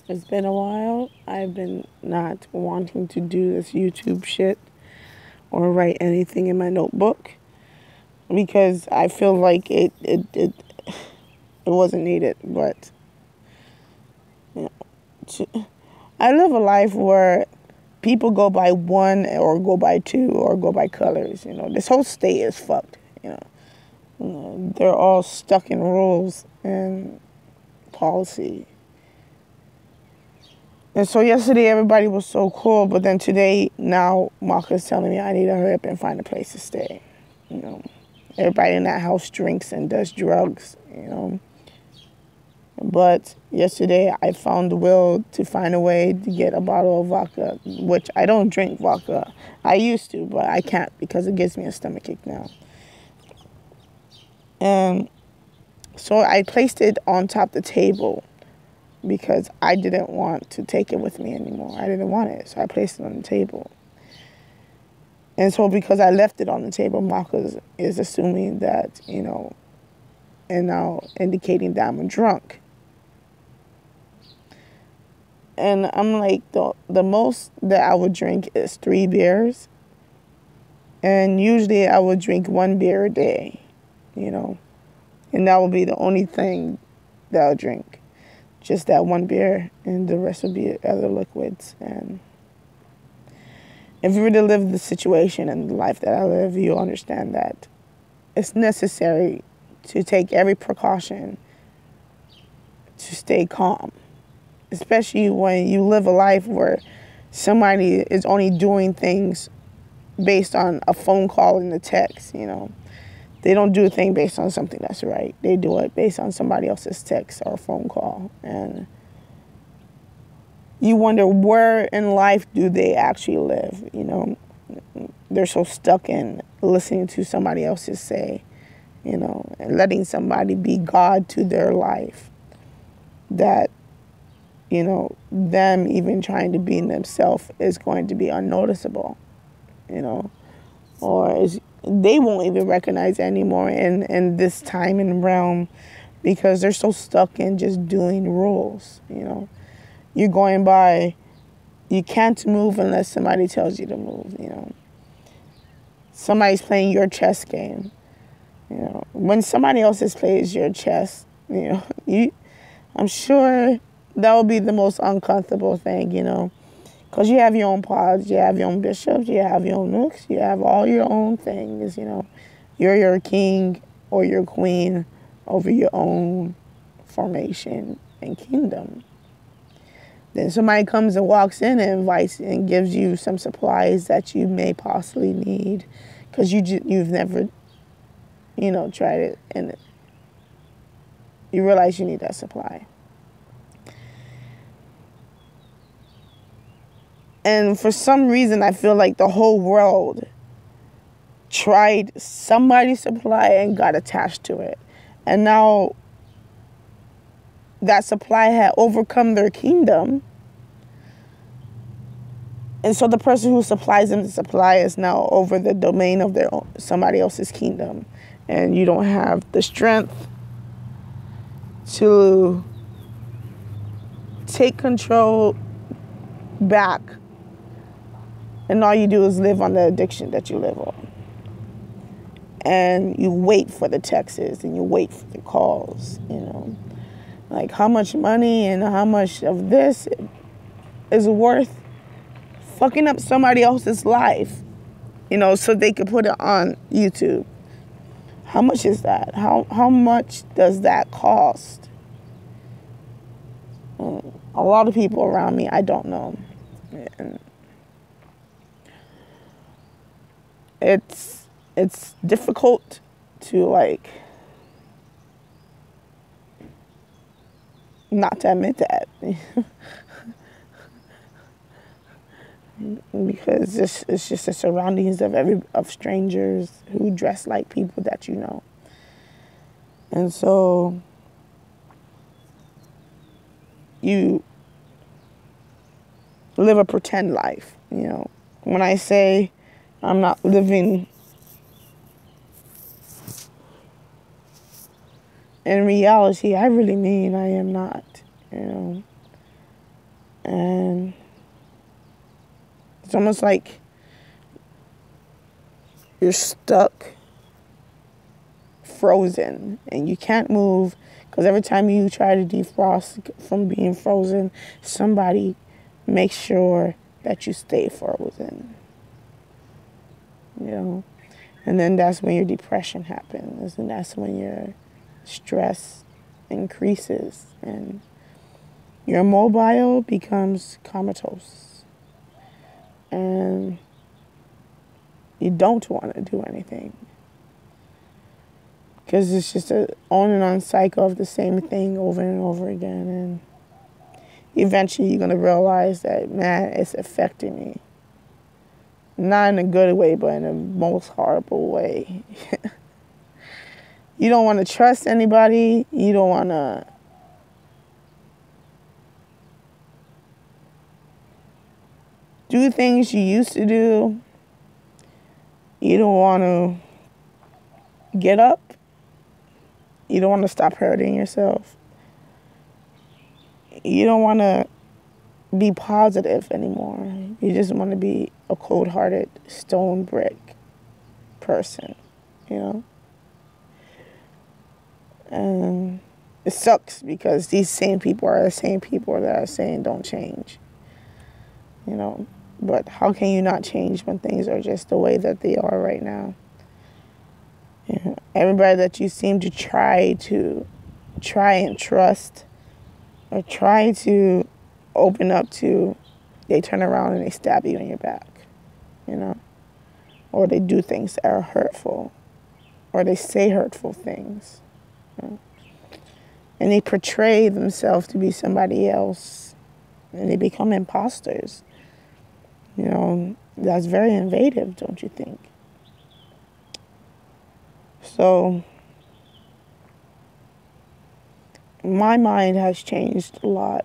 It's been a while. I've been not wanting to do this YouTube shit or write anything in my notebook because I feel like it wasn't needed. But you know, I live a life where people go by one or go by two or go by colors. This whole state is fucked. They're all stuck in rules and policy. And so yesterday everybody was so cool, but then today now Marcus telling me I need to hurry up and find a place to stay. You know, Everybody in that house drinks and does drugs. But yesterday I found the will to find a way to get a bottle of vodka, which I don't drink vodka. I used to, but I can't because it gives me a stomachache now. And so I placed it on top of the table because I didn't want to take it with me anymore. I didn't want it, so I placed it on the table. And so because I left it on the table, Marcus is assuming that, and now indicating that I'm drunk. And I'm like, the most that I would drink is 3 beers. And usually I would drink 1 beer a day, And that would be the only thing that I'll drink. Just that 1 beer, and the rest would be other liquids. And if you were to live the situation and the life that I live, you'll understand that it's necessary to take every precaution to stay calm, especially when you live a life where somebody is only doing things based on a phone call and a text. They don't do a thing based on something that's right. They do it based on somebody else's text or phone call. And you wonder, where in life do they actually live? They're so stuck in listening to somebody else's say, and letting somebody be God to their life, that, them even trying to be themselves is going to be unnoticeable, or they won't even recognize anymore in this time and realm, because they're so stuck in just doing rules. You're going by, you can't move unless somebody tells you to move. Somebody's playing your chess game. When somebody else plays your chess, I'm sure that would be the most uncomfortable thing, because you have your own pods, you have your own bishops, you have your own nooks, you have all your own things. You're your king or your queen over your own formation and kingdom. Then somebody comes and walks in and invites and gives you some supplies that you may possibly need because you've never, tried it, and you realize you need that supply. And for some reason, I feel like the whole world tried somebody's supply and got attached to it. And now that supply had overcome their kingdom. And so the person who supplies them the supply is now over the domain of somebody else's kingdom. And you don't have the strength to take control back. And all you do is live on the addiction that you live on. And you wait for the texts and you wait for the calls, Like how much money and how much of this is worth fucking up somebody else's life, so they could put it on YouTube. How much is that? How much does that cost? A lot of people around me, I don't know. And it's difficult to not to admit that. Because it's just the surroundings of strangers who dress like people that you know. And so you live a pretend life, When I say I'm not living in reality, I really mean I am not, And it's almost like you're stuck, frozen, and you can't move because every time you try to defrost from being frozen, somebody makes sure that you stay frozen. You know? And then that's when your depression happens, and that's when your stress increases, and your mobile becomes comatose. And you don't want to do anything. Because it's just an on and on cycle of the same thing over and over again. And eventually you're going to realize that, man, it's affecting me. Not in a good way, but in the most horrible way. You don't want to trust anybody. You don't want to do things you used to do. You don't want to get up. You don't want to stop hurting yourself. You don't want to be positive anymore. You just want to be a cold-hearted stone brick person, you know? And it sucks because these same people are the same people that are saying don't change, you know? But how can you not change when things are just the way that they are right now? You know, everybody that you seem to try and trust or try to open up to, they turn around and they stab you in your back, you know? Or they do things that are hurtful, or they say hurtful things. You know? And they portray themselves to be somebody else, and they become imposters. You know, that's very invasive, don't you think? So, my mind has changed a lot,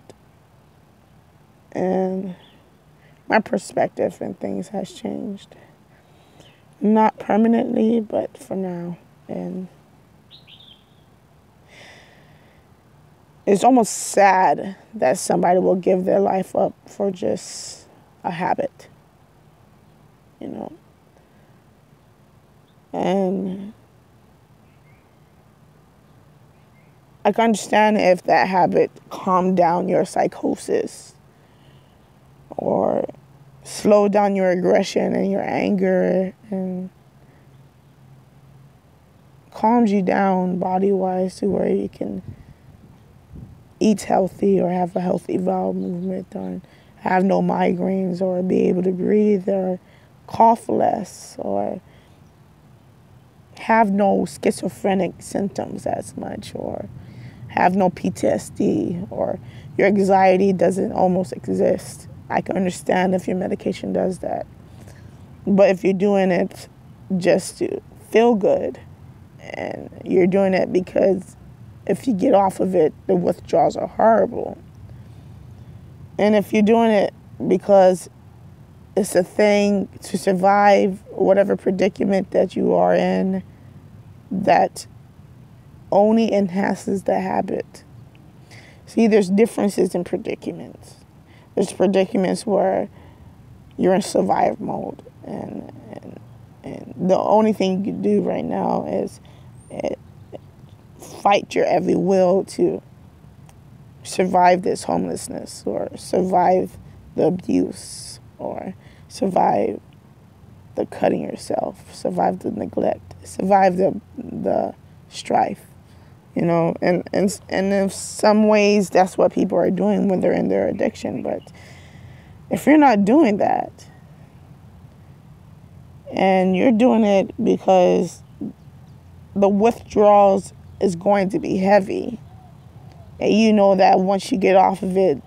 and my perspective and things has changed. Not permanently, but for now. And it's almost sad that somebody will give their life up for just a habit, you know. And I can understand if that habit calmed down your psychosis or slow down your aggression and your anger and calms you down body-wise to where you can eat healthy or have a healthy bowel movement or have no migraines or be able to breathe or cough less or have no schizophrenic symptoms as much or have no PTSD or your anxiety doesn't almost exist. I can understand if your medication does that. But if you're doing it just to feel good and you're doing it because if you get off of it, the withdrawals are horrible. And if you're doing it because it's a thing to survive whatever predicament that you are in, that only enhances the habit. See, there's differences in predicaments. There's predicaments where you're in survival mode, and the only thing you can do right now is fight your every will to survive this homelessness or survive the abuse or survive the cutting yourself, survive the neglect, survive the strife, you know, and in some ways that's what people are doing when they're in their addiction. But if you're not doing that and you're doing it because the withdrawals is going to be heavy, and you know that once you get off of it,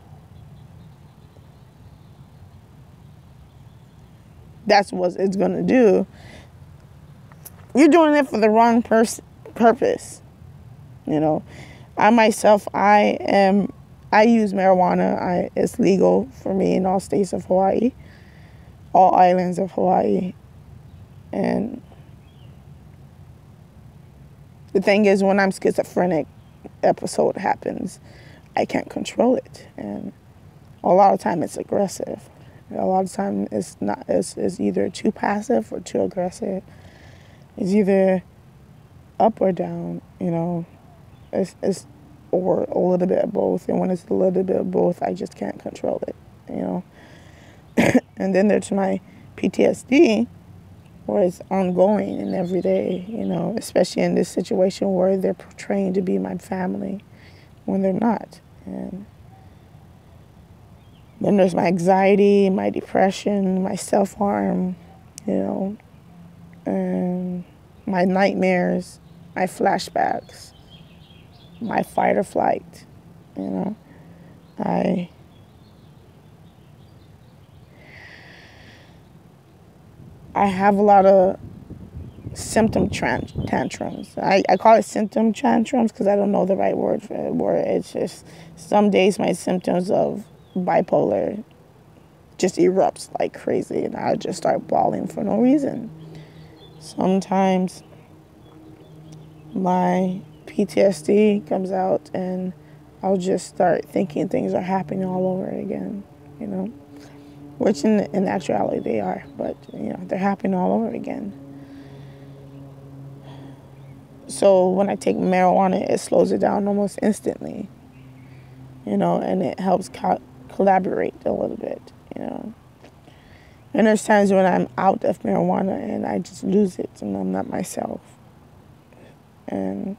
that's what it's going to do, you're doing it for the wrong purpose. You know, I myself, I use marijuana. It's legal for me in all states of Hawaii, all islands of Hawaii. And the thing is, when I'm schizophrenic episode happens, I can't control it. And A lot of time it's aggressive. A lot of time it's not. It's either too passive or too aggressive. It's either up or down. It's or a little bit of both. And when it's a little bit of both, I just can't control it. You know. And then there's my PTSD, where it's ongoing and every day. Especially in this situation where they're portraying to be my family when they're not. And then there's my anxiety, my depression, my self-harm, and my nightmares, my flashbacks, my fight or flight. I have a lot of symptom tantrums. I call it symptom tantrums because I don't know the right word for it. Where it's just some days my symptoms of bipolar just erupts like crazy and I just start bawling for no reason. Sometimes my PTSD comes out and I'll just start thinking things are happening all over again, which in actuality they are, but they're happening all over again. So when I take marijuana, it slows it down almost instantly, and it helps collaborate a little bit, And there's times when I'm out of marijuana and I just lose it and I'm not myself. And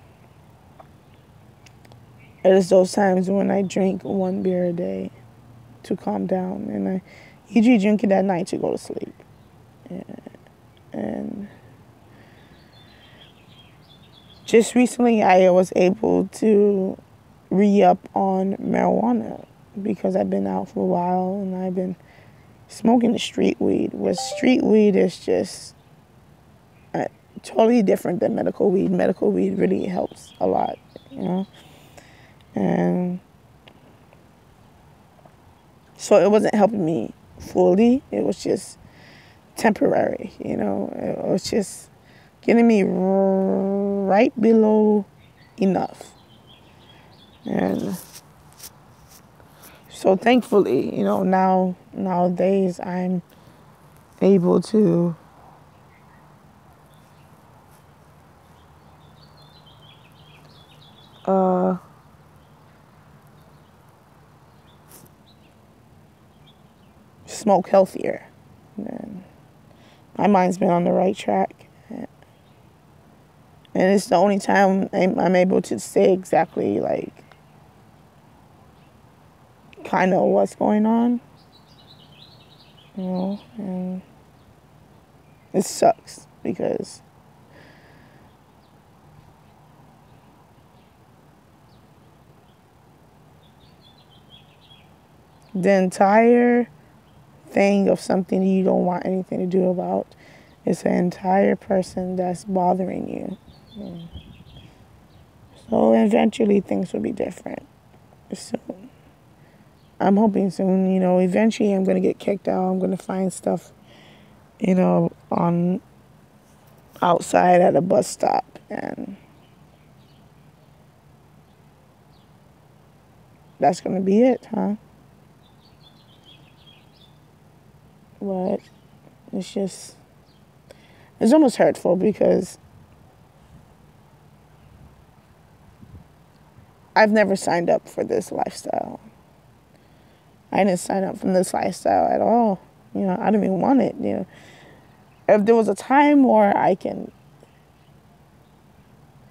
it is those times when I drink 1 beer a day to calm down. And I usually drink it at night to go to sleep. And just recently I was able to re-up on marijuana because I've been out for a while and I've been smoking the street weed. With street weed is just totally different than medical weed. Medical weed really helps a lot, And so it wasn't helping me fully. It was just temporary, It was just getting me right below enough. And so thankfully, nowadays I'm able to smoke healthier. And my mind's been on the right track. And it's the only time I'm able to say exactly, kind of what's going on. And it sucks because the entire thing of something you don't want anything to do about is an entire person that's bothering you. So eventually things will be different. Soon. I'm hoping soon, eventually I'm going to get kicked out. I'm going to find stuff, on outside at a bus stop. And that's going to be it, huh? But it's almost hurtful because I've never signed up for this lifestyle. I didn't sign up for this lifestyle at all. I didn't even want it. If there was a time where I can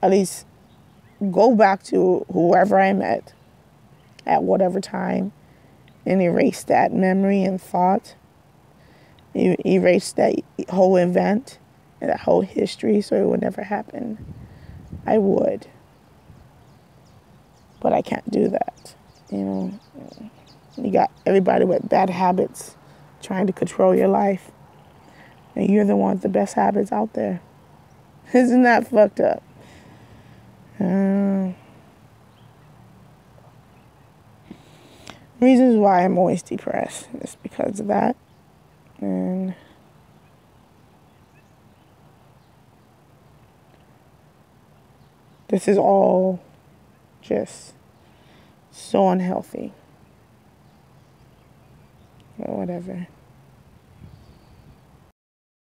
at least go back to whoever I met at whatever time and erase that memory and thought, erase that whole event and that whole history so it would never happen, I would. But I can't do that. You got everybody with bad habits trying to control your life. And you're the one with the best habits out there. Isn't that fucked up? Reasons why I'm always depressed is because of that. And this is all just so unhealthy. or whatever.